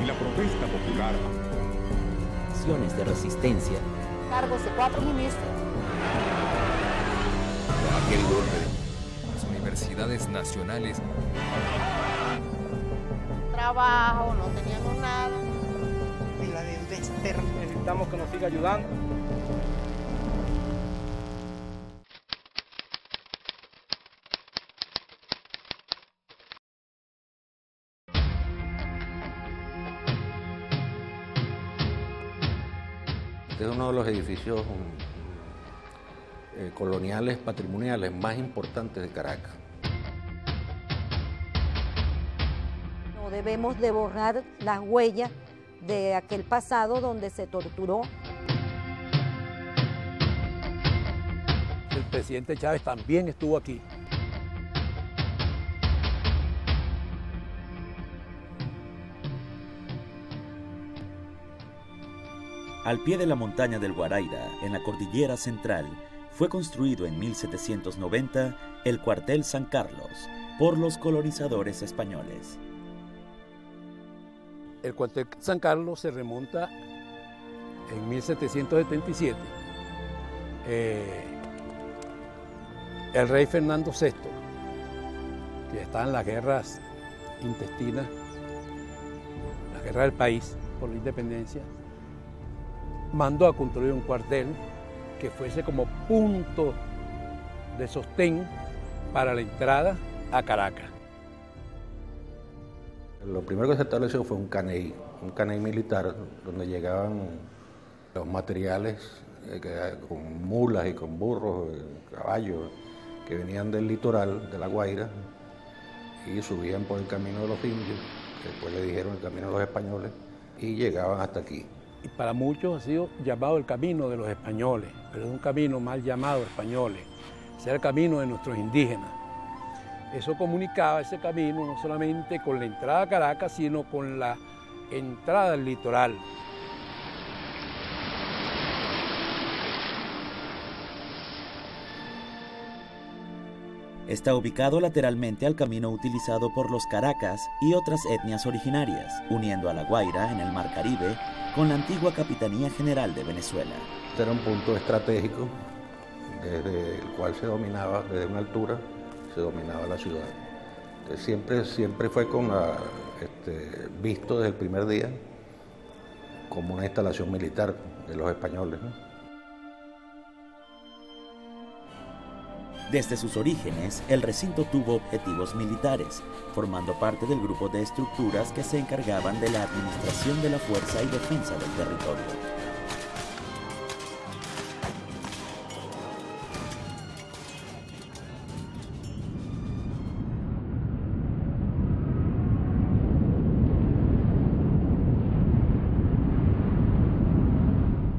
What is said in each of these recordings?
la protesta popular. Acciones de resistencia. Cargos de 4 ministros. Aquel golpe. Las universidades nacionales. Trabajo, no teníamos nada. Y la deuda externa. Necesitamos que nos siga ayudando. Este es uno de los edificios coloniales, patrimoniales más importantes de Caracas. No debemos de borrar las huellas de aquel pasado donde se torturó. El presidente Chávez también estuvo aquí. Al pie de la montaña del Guaraíra, en la cordillera central, fue construido en 1790 el cuartel San Carlos por los colonizadores españoles. El cuartel San Carlos se remonta en 1777. El rey Fernando VI, que está en las guerras intestinas, la guerra del país por la independencia, mandó a construir un cuartel que fuese como punto de sostén para la entrada a Caracas. Lo primero que se estableció fue un caney militar, donde llegaban los materiales con mulas y con burros, caballos, que venían del litoral, de La Guaira, y subían por el camino de los indios, que después le dijeron el camino de los españoles, y llegaban hasta aquí. Y para muchos ha sido llamado el camino de los españoles, pero es un camino mal llamado españoles, es el camino de nuestros indígenas. Eso comunicaba ese camino no solamente con la entrada a Caracas, sino con la entrada al litoral. Está ubicado lateralmente al camino utilizado por los Caracas y otras etnias originarias, uniendo a La Guaira en el Mar Caribe con la antigua Capitanía General de Venezuela. Este era un punto estratégico desde el cual se dominaba, desde una altura, se dominaba la ciudad. Entonces, siempre fue visto desde el primer día como una instalación militar de los españoles, ¿no? Desde sus orígenes, el recinto tuvo objetivos militares, formando parte del grupo de estructuras que se encargaban de la administración de la fuerza y defensa del territorio.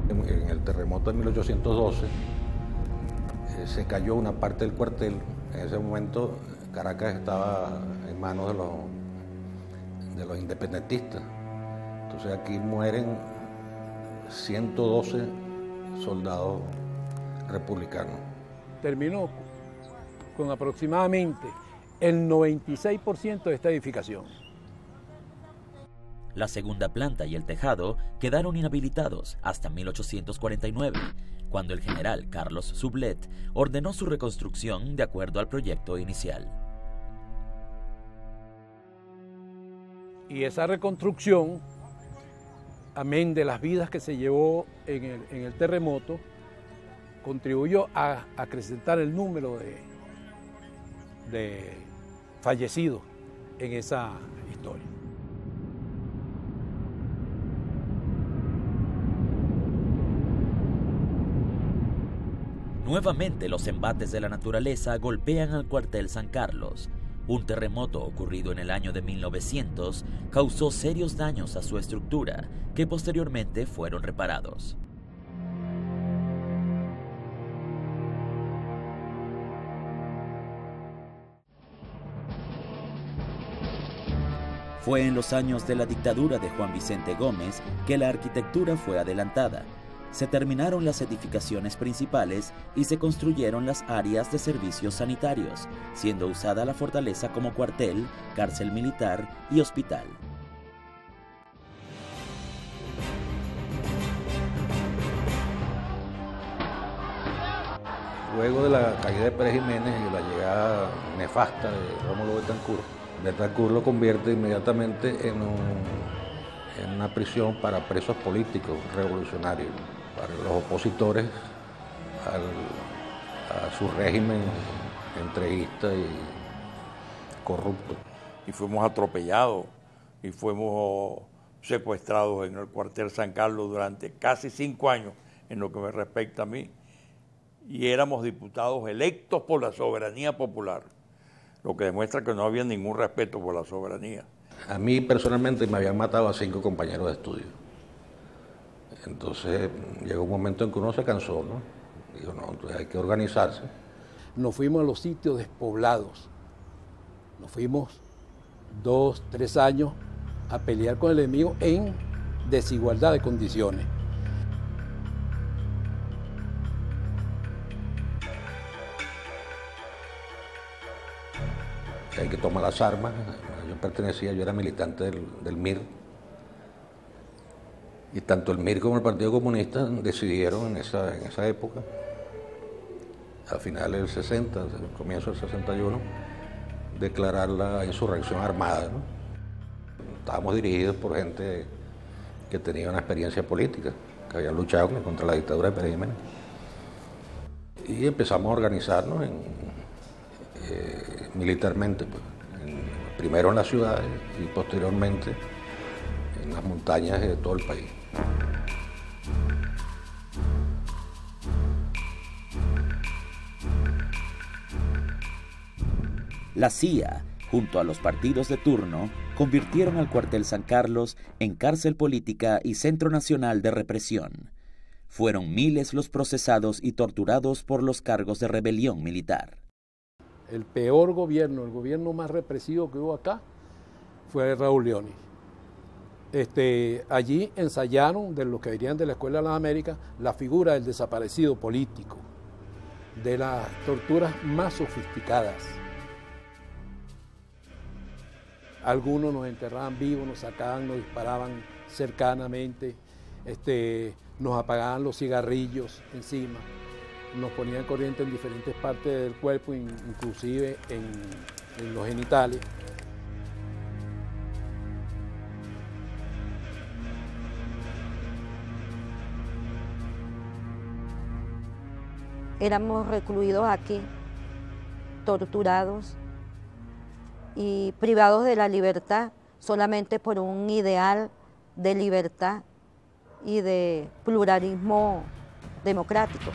En el terremoto de 1812, se cayó una parte del cuartel. En ese momento Caracas estaba en manos de los independentistas. Entonces aquí mueren 112 soldados republicanos. Terminó con aproximadamente el 96% de esta edificación. La segunda planta y el tejado quedaron inhabilitados hasta 1849, cuando el general Carlos Sublet ordenó su reconstrucción de acuerdo al proyecto inicial. Y esa reconstrucción, amén de las vidas que se llevó en el terremoto, contribuyó a acrecentar el número de fallecidos en esa historia. Nuevamente los embates de la naturaleza golpean al cuartel San Carlos. Un terremoto ocurrido en el año de 1900 causó serios daños a su estructura, que posteriormente fueron reparados. Fue en los años de la dictadura de Juan Vicente Gómez que la arquitectura fue adelantada. Se terminaron las edificaciones principales y se construyeron las áreas de servicios sanitarios, siendo usada la fortaleza como cuartel, cárcel militar y hospital. Luego de la caída de Pérez Jiménez y la llegada nefasta de Rómulo Betancourt, Betancourt lo convierte inmediatamente en una prisión para presos políticos revolucionarios, para los opositores a su régimen entreguista y corrupto. Y fuimos atropellados y fuimos secuestrados en el cuartel San Carlos durante casi 5 años, en lo que me respecta a mí, y éramos diputados electos por la soberanía popular, lo que demuestra que no había ningún respeto por la soberanía. A mí personalmente me habían matado a 5 compañeros de estudio. Entonces llegó un momento en que uno se cansó, ¿no? Dijo, no, entonces hay que organizarse. Nos fuimos a los sitios despoblados. Nos fuimos 2, 3 años a pelear con el enemigo en desigualdad de condiciones. Hay que tomar las armas. Yo era militante del MIR. Y tanto el MIR como el Partido Comunista decidieron en esa época, a finales del 60, al comienzo del 61, declarar la insurrección armada, ¿no? Estábamos dirigidos por gente que tenía una experiencia política, que habían luchado contra la dictadura de Pérez Jiménez. Y empezamos a organizarnos militarmente, pues, primero en las ciudades y posteriormente en las montañas de todo el país. La CIA, junto a los partidos de turno, convirtieron al cuartel San Carlos en cárcel política y centro nacional de represión. Fueron miles los procesados y torturados por los cargos de rebelión militar. El peor gobierno, el gobierno más represivo que hubo acá, fue Raúl Leóniz. Allí ensayaron, de los que venían de la Escuela de las Américas, la figura del desaparecido político, de las torturas más sofisticadas. Algunos nos enterraban vivos, nos sacaban, nos disparaban cercanamente, nos apagaban los cigarrillos encima, nos ponían corriente en diferentes partes del cuerpo, inclusive en los genitales. Éramos recluidos aquí, torturados y privados de la libertad solamente por un ideal de libertad y de pluralismo democrático.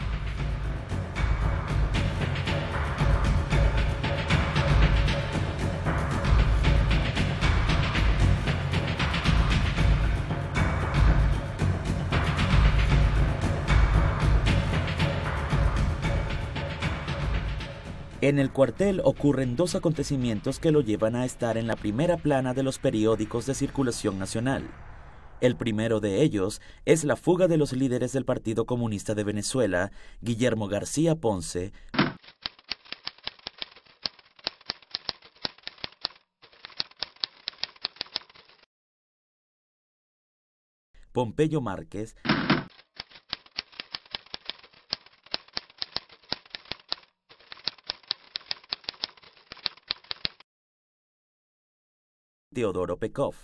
En el cuartel ocurren 2 acontecimientos que lo llevan a estar en la primera plana de los periódicos de circulación nacional. El primero de ellos es la fuga de los líderes del Partido Comunista de Venezuela, Guillermo García Ponce, Pompeyo Márquez, Teodoro Pekov.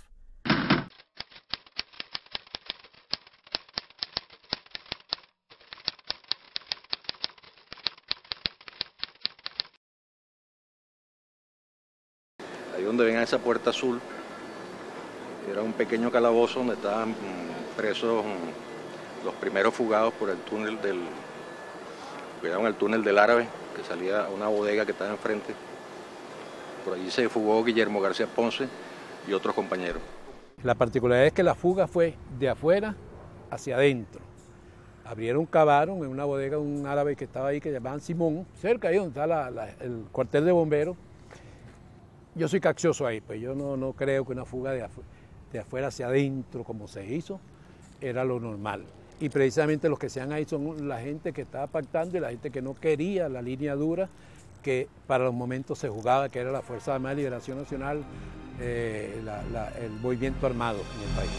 Ahí donde ven a esa puerta azul, era un pequeño calabozo donde estaban presos los primeros fugados por el túnel el túnel del Árabe, que salía a una bodega que estaba enfrente. Por allí se fugó Guillermo García Ponce y otros compañeros. La particularidad es que la fuga fue de afuera hacia adentro. Cavaron en una bodega de un árabe que estaba ahí, que llamaban Simón, cerca ahí donde está el cuartel de bomberos. Yo soy caccioso ahí, pues yo no creo que una fuga de afuera hacia adentro, como se hizo, era lo normal. Y precisamente los que se han ahí son la gente que estaba pactando y la gente que no quería la línea dura, que para los momentos se jugaba, que era la Fuerza Armada de Liberación Nacional, el movimiento armado en el país.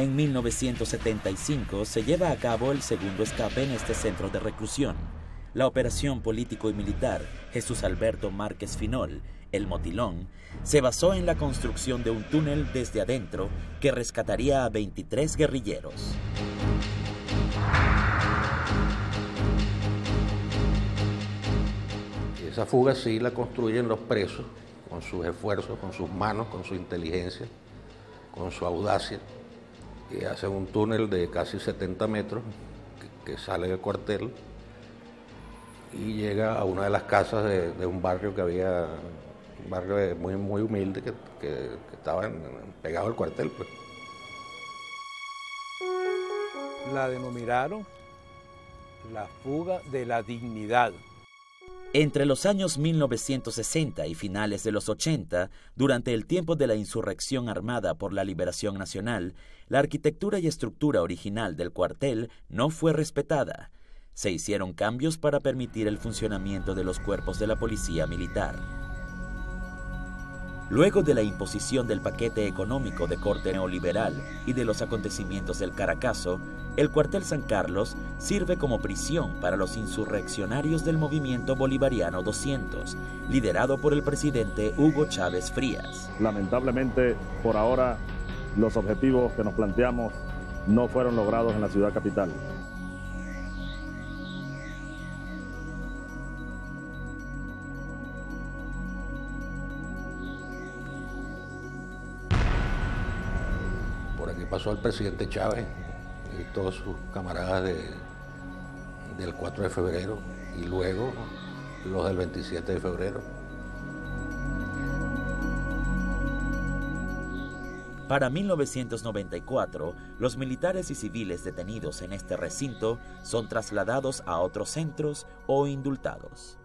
En 1975 se lleva a cabo el segundo escape en este centro de reclusión. La operación político y militar Jesús Alberto Márquez Finol, el Motilón, se basó en la construcción de un túnel desde adentro que rescataría a 23 guerrilleros. Esa fuga sí la construyen los presos, con sus esfuerzos, con sus manos, con su inteligencia, con su audacia. Y hacen un túnel de casi 70 metros que sale del cuartel y llega a una de las casas de un barrio que había, un barrio muy, muy humilde que estaba pegado al cuartel, pues. La denominaron la fuga de la dignidad. Entre los años 1960 y finales de los 80, durante el tiempo de la insurrección armada por la Liberación Nacional, la arquitectura y estructura original del cuartel no fue respetada. Se hicieron cambios para permitir el funcionamiento de los cuerpos de la policía militar. Luego de la imposición del paquete económico de corte neoliberal y de los acontecimientos del Caracazo, el cuartel San Carlos sirve como prisión para los insurreccionarios del movimiento bolivariano 200, liderado por el presidente Hugo Chávez Frías. Lamentablemente, por ahora, los objetivos que nos planteamos no fueron logrados en la ciudad capital. Por aquí pasó el presidente Chávez y todos sus camaradas del 4 de febrero y luego los del 27 de febrero. Para 1994, los militares y civiles detenidos en este recinto son trasladados a otros centros o indultados.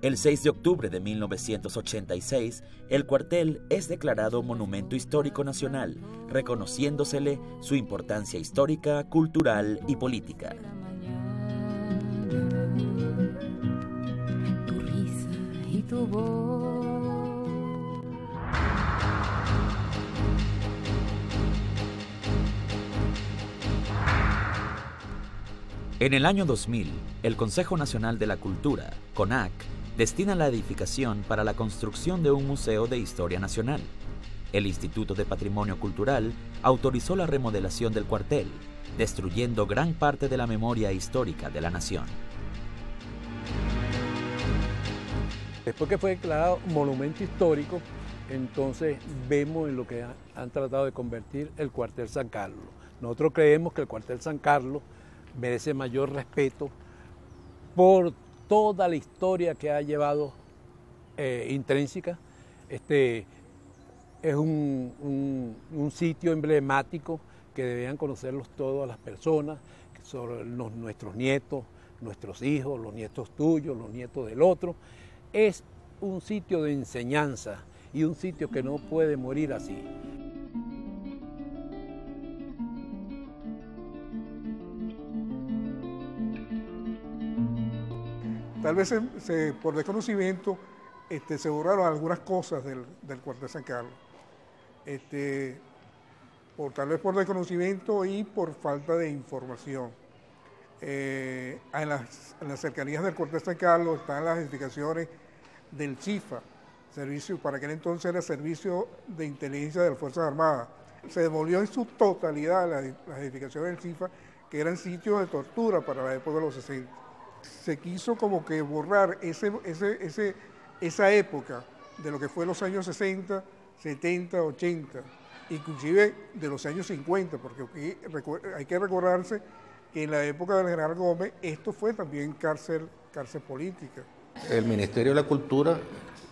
El 6 de octubre de 1986, el cuartel es declarado Monumento Histórico Nacional, reconociéndosele su importancia histórica, cultural y política. Tu risa y tu voz. En el año 2000, el Consejo Nacional de la Cultura, CONAC, destina la edificación para la construcción de un museo de historia nacional. El Instituto de Patrimonio Cultural autorizó la remodelación del cuartel, destruyendo gran parte de la memoria histórica de la nación. Después que fue declarado monumento histórico, entonces vemos en lo que han tratado de convertir el cuartel San Carlos. Nosotros creemos que el cuartel San Carlos merece mayor respeto por toda la historia que ha llevado intrínseca. Es un sitio emblemático que deberían conocerlos todas las personas, sobre nuestros nietos, nuestros hijos, los nietos tuyos, los nietos del otro. Es un sitio de enseñanza y un sitio que no puede morir así. Tal vez por desconocimiento se borraron algunas cosas del cuartel San Carlos. Tal vez por desconocimiento y por falta de información. En las cercanías del cuartel San Carlos están las edificaciones del CIFA, para aquel entonces era Servicio de Inteligencia de las Fuerzas Armadas. Se demolió en su totalidad las edificaciones del CIFA, que eran sitios de tortura para la época de los 60. Se quiso como que borrar esa época de lo que fue los años 60, 70, 80, inclusive de los años 50, porque hay que recordarse que en la época del general Gómez esto fue también cárcel política. El Ministerio de la Cultura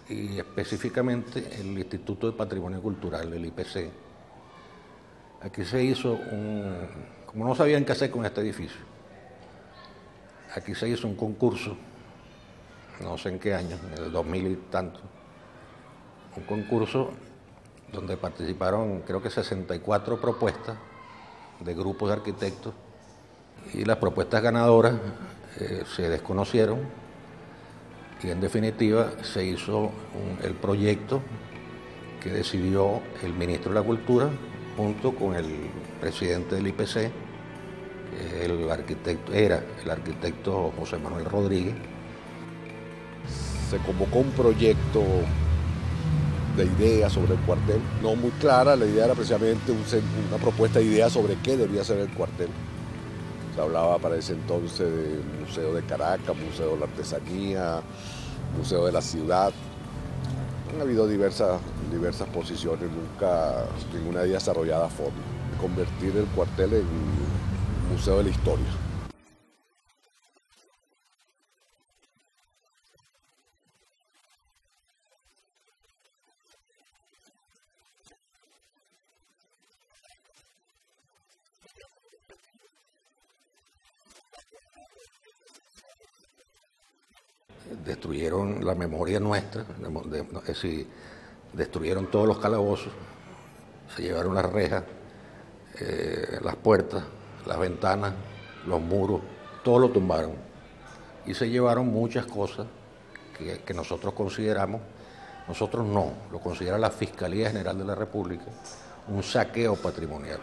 y específicamente el Instituto de Patrimonio Cultural, el IPC, aquí se hizo como no sabían qué hacer con este edificio, aquí se hizo un concurso, no sé en qué año, en el 2000 y tanto, un concurso donde participaron creo que 64 propuestas de grupos de arquitectos y las propuestas ganadoras se desconocieron y en definitiva se hizo el proyecto que decidió el ministro de la Cultura junto con el presidente del IPC, que era el arquitecto José Manuel Rodríguez. Se convocó un proyecto de ideas sobre el cuartel, no muy clara. La idea era precisamente una propuesta de ideas sobre qué debía ser el cuartel. Se hablaba para ese entonces de Museo de Caracas, Museo de la Artesanía, Museo de la Ciudad. Han habido diversas posiciones, ninguna de ellas desarrollada a fondo. Convertir el cuartel en un museo de la historia. Destruyeron la memoria nuestra, es decir, destruyeron todos los calabozos, se llevaron las rejas, las puertas, las ventanas, los muros, todo lo tumbaron. Y se llevaron muchas cosas que nosotros consideramos, nosotros no, lo considera la Fiscalía General de la República, un saqueo patrimonial.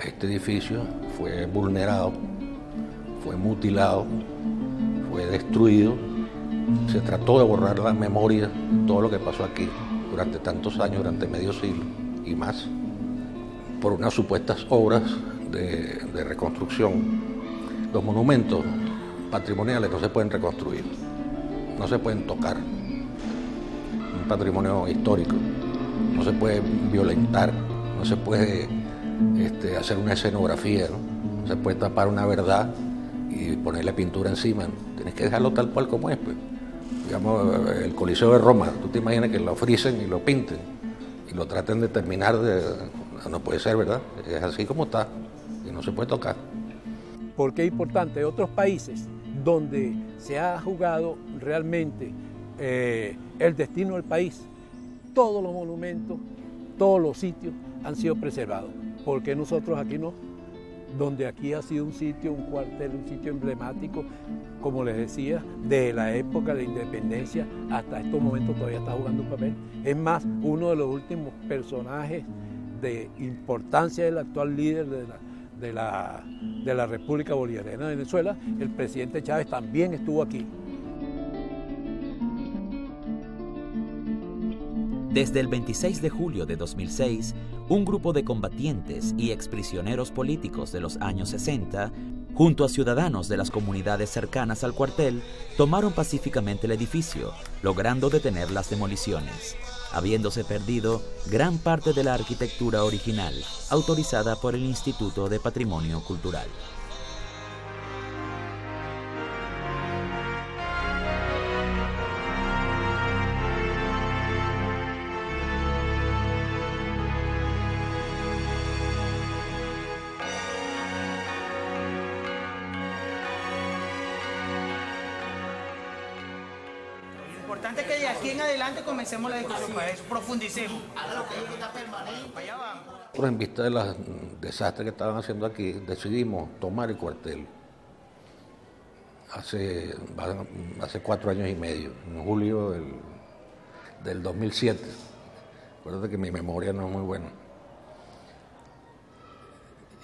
Este edificio fue vulnerado, fue mutilado, fue destruido. Se trató de borrar la memoria de todo lo que pasó aquí durante tantos años, durante medio siglo y más, por unas supuestas obras de reconstrucción. Los monumentos patrimoniales no se pueden reconstruir, no se pueden tocar. Un patrimonio histórico no se puede violentar, no se puede hacer una escenografía, ¿no? Se puede tapar una verdad y ponerle pintura encima, ¿no? Tienes que dejarlo tal cual como es, pues. Digamos, el Coliseo de Roma, tú te imaginas que lo frisen y lo pinten y lo traten de terminar no puede ser, ¿verdad? Es así como está y no se puede tocar. Porque es importante, otros países donde se ha jugado realmente el destino del país, todos los monumentos, todos los sitios han sido preservados. ¿Por qué nosotros aquí no? Donde aquí ha sido un sitio, un cuartel, un sitio emblemático, como les decía, de la época de la independencia hasta estos momentos todavía está jugando un papel. Es más, uno de los últimos personajes de importancia del actual líder de la República Bolivariana de Venezuela, el presidente Chávez, también estuvo aquí. Desde el 26 de julio de 2006, un grupo de combatientes y exprisioneros políticos de los años 60, junto a ciudadanos de las comunidades cercanas al cuartel, tomaron pacíficamente el edificio, logrando detener las demoliciones, habiéndose perdido gran parte de la arquitectura original, autorizada por el Instituto de Patrimonio Cultural. Lo importante es que de aquí en adelante comencemos la discusión, para eso profundicemos. Nosotros, en vista de los desastres que estaban haciendo aquí, decidimos tomar el cuartel hace 4 años y medio, en julio del 2007. Acuérdate que mi memoria no es muy buena.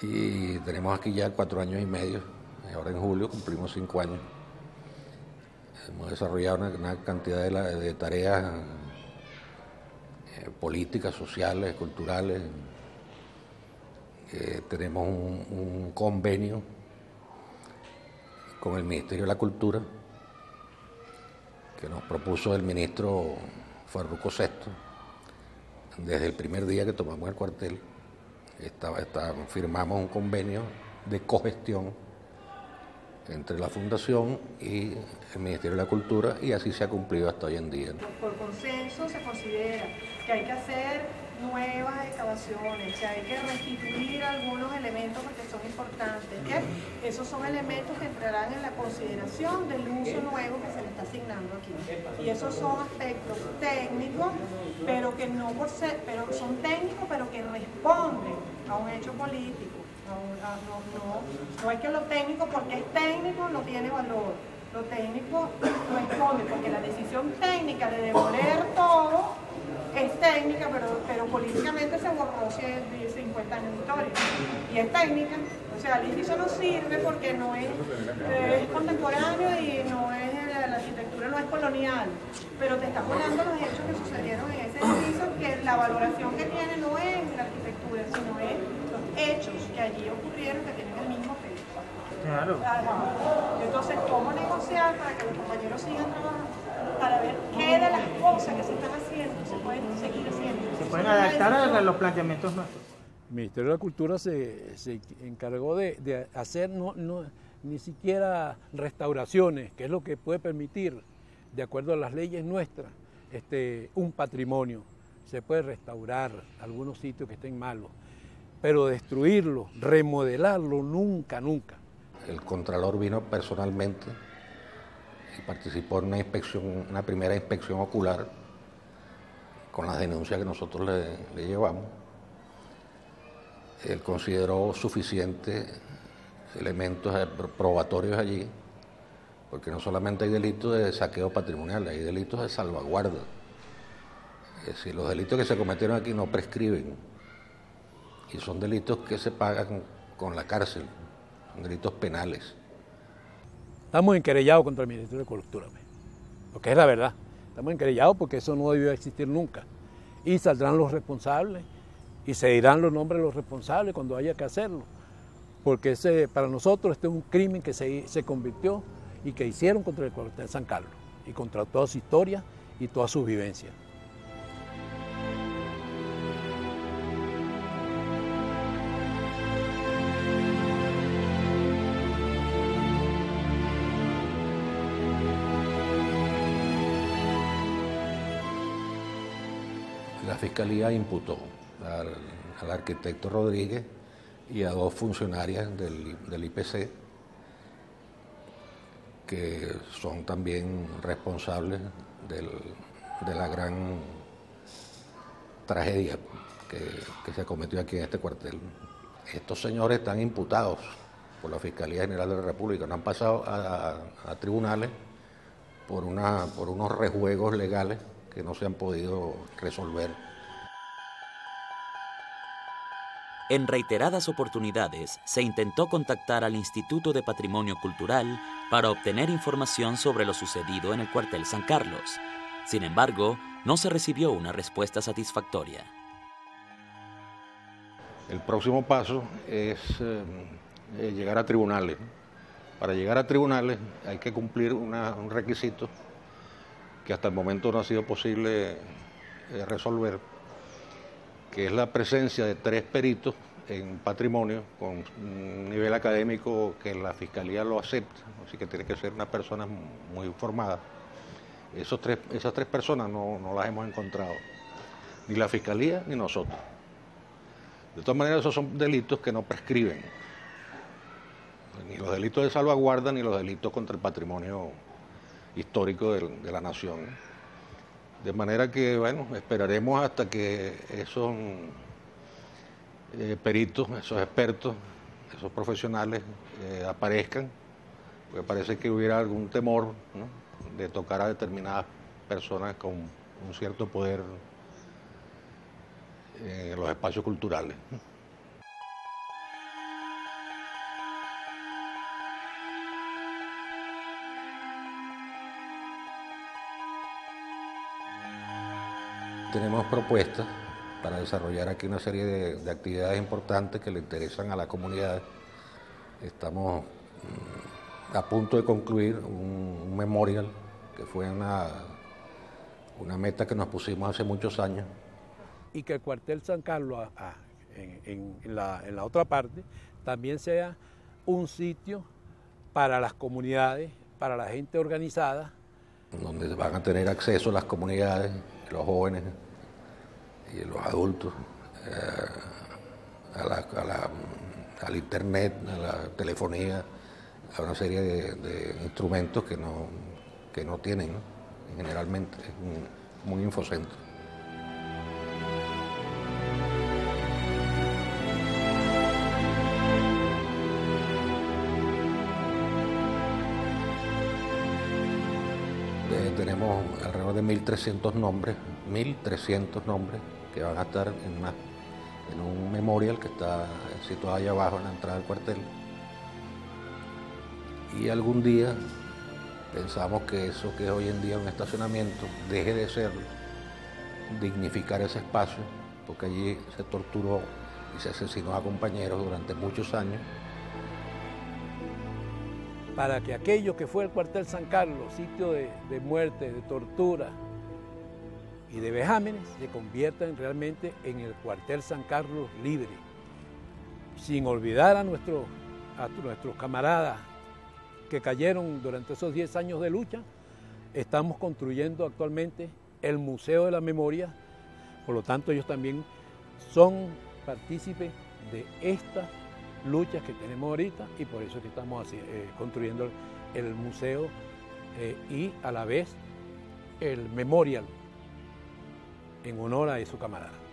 Y tenemos aquí ya 4 años y medio, ahora en julio cumplimos 5 años. Hemos desarrollado una cantidad de tareas políticas, sociales, culturales. Tenemos un convenio con el Ministerio de la Cultura que nos propuso el ministro Farruco VI, desde el primer día que tomamos el cuartel, firmamos un convenio de cogestión entre la Fundación y el Ministerio de la Cultura, y así se ha cumplido hasta hoy en día. Por consenso se considera que hay que hacer nuevas excavaciones, que hay que restituir algunos elementos porque son importantes, que esos son elementos que entrarán en la consideración del uso nuevo que se le está asignando aquí. Y esos son aspectos técnicos, pero que no por ser, pero son técnicos, pero que responden a un hecho político. No es que lo técnico, porque es técnico, no tiene valor. Lo técnico responde, porque la decisión técnica de demoler todo es técnica, pero políticamente se borró 50 años de historia. Y es técnica, o sea, el edificio no sirve porque no es contemporáneo y no es, la arquitectura no es colonial, pero te está poniendo los hechos que sucedieron en ese edificio, que la valoración que tiene no es la arquitectura, sino es los hechos que allí ocurrieron, que tienen el mismo peso. Claro. Entonces, ¿cómo negociar para que los compañeros sigan trabajando? Para ver qué de las cosas que se están haciendo se pueden seguir haciendo. Se pueden adaptar a los planteamientos nuestros. El Ministerio de la Cultura se encargó de hacer ni siquiera restauraciones, que es lo que puede permitir, de acuerdo a las leyes nuestras, un patrimonio. Se puede restaurar algunos sitios que estén malos, pero destruirlo, remodelarlo, nunca, nunca. El Contralor vino personalmente y participó en una primera inspección ocular con las denuncias que nosotros le llevamos. Él consideró suficientes elementos probatorios allí, porque no solamente hay delitos de saqueo patrimonial, hay delitos de salvaguarda. Es decir, los delitos que se cometieron aquí no prescriben, y son delitos que se pagan con la cárcel, son delitos penales. Estamos enquerellados contra el Ministerio de Cultura, porque es la verdad. Estamos enquerellados porque eso no debió existir nunca. Y saldrán los responsables y se dirán los nombres de los responsables cuando haya que hacerlo. Porque para nosotros este es un crimen que se convirtió y que hicieron contra el cuartel San Carlos y contra toda su historia y toda su vivencia. La Fiscalía imputó al arquitecto Rodríguez y a 2 funcionarias del IPC, que son también responsables de la gran tragedia que se cometió aquí en este cuartel. Estos señores están imputados por la Fiscalía General de la República, no han pasado a tribunales por unos rejuegos legales que no se han podido resolver. En reiteradas oportunidades se intentó contactar al Instituto de Patrimonio Cultural para obtener información sobre lo sucedido en el cuartel San Carlos. Sin embargo, no se recibió una respuesta satisfactoria. El próximo paso es llegar a tribunales. Para llegar a tribunales hay que cumplir un requisito que hasta el momento no ha sido posible resolver, que es la presencia de 3 peritos en patrimonio con un nivel académico que la Fiscalía lo acepta, así que tiene que ser una persona muy informada. Esas tres personas no las hemos encontrado, ni la Fiscalía ni nosotros. De todas maneras, esos son delitos que no prescriben, ni los delitos de salvaguarda ni los delitos contra el patrimonio histórico de la nación. De manera que, bueno, esperaremos hasta que esos peritos, esos expertos, esos profesionales aparezcan, porque parece que hubiera algún temor, ¿no?, de tocar a determinadas personas con un cierto poder en los espacios culturales. Tenemos propuestas para desarrollar aquí una serie de actividades importantes que le interesan a la comunidad. Estamos a punto de concluir un memorial que fue una una meta que nos pusimos hace muchos años. Y que el cuartel San Carlos, en la otra parte, también sea un sitio para las comunidades, para la gente organizada. Donde van a tener acceso las comunidades, los jóvenes y los adultos al internet, a la telefonía, a una serie de instrumentos que no tienen, ¿no? Generalmente, es como un infocentro. Tenemos alrededor de 1.300 nombres, que van a estar en un memorial que está situado allá abajo en la entrada del cuartel. Y algún día pensamos que eso que es hoy en día un estacionamiento deje de serlo, dignificar ese espacio, porque allí se torturó y se asesinó a compañeros durante muchos años. Para que aquello que fue el cuartel San Carlos, sitio de muerte, de tortura y de vejámenes, se conviertan realmente en el cuartel San Carlos libre, sin olvidar a nuestros camaradas que cayeron durante esos 10 años de lucha. Estamos construyendo actualmente el Museo de la Memoria, por lo tanto ellos también son partícipes de esta luchas que tenemos ahorita, y por eso es que estamos construyendo el museo y a la vez el memorial en honor a esos camaradas.